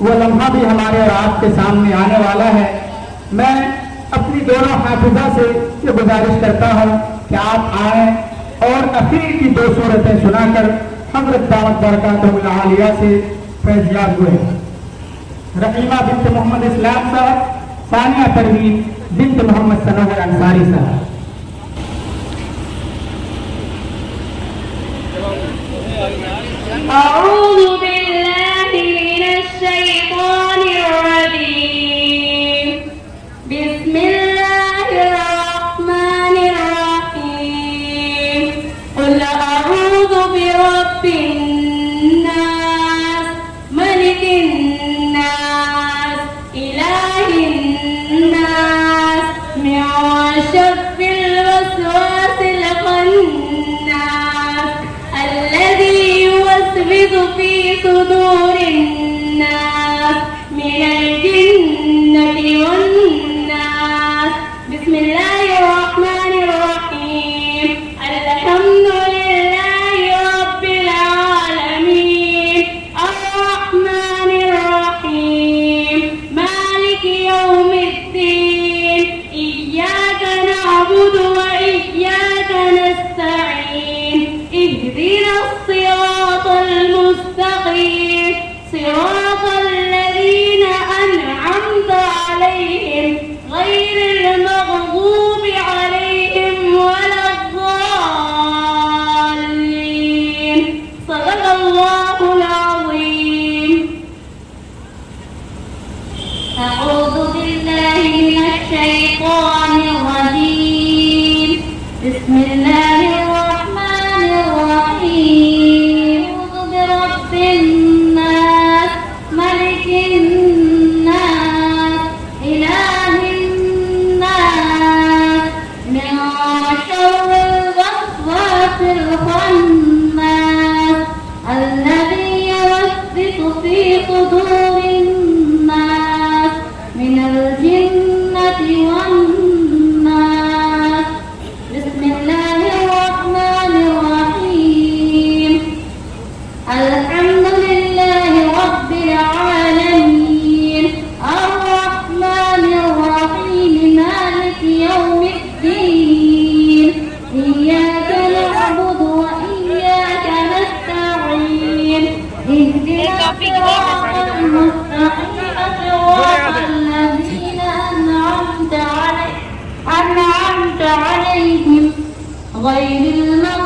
वो लम्हा भी हमारे और आपके सामने आने वाला है। मैं अपनी दोनों हाफिजा से ये गुजारिश करता हूँ कि आप आए और अखीर की 2 सूरतें सुनाकर हज़रत दामत बरकातुहुल आलिया से फैज़याब हुए। रहीमा बिन्त मोहम्मद इस्लाम साहब, सानिया परवीन बिन्त मोहम्मद सनवर अंसारी साहब। अऊज़ु बिल्लाहि मिनश शैतानिर रजीम। बिस्मिल्लाहिर रहमानिर रहीम। क़ुल अऊज़ु बिरब्बिन नास, मलिकिन नास, इलाहिन नास, मिन शर्रिल वस्वासिल खन्नास, الذي يوسوس في صدور الناس من الجنة والناس. بسم الله الرحمن الرحيم. الحمد لله رب العالمين، الرحمن الرحيم، مالك يوم الدين، إياك نعبد وإياك نستعين، اهدنا الصراط المستقيم، صراط الذين أنعمت عليهم غير المغضوب عليهم ولا الضالين. صدق الله العظيم. أعوذ بالله من الشيطان الرجيم. بسم الله الرحمن الرحيم. أعوذ برب الناس، ملك الناس، إله الناس، من شر الوسواس الخناس، الذي يوسوس في صدور الناس من الجنة والناس. بسم الله الرحمن الرحيم. الحمد لله رب العالمين، الرحمن الرحيم، مالك يوم الدين، إياك نعبد وإياك نستعين، اهدنا الصراط المستقيم، صراط الذين أنعمت عليهم غير المغضوب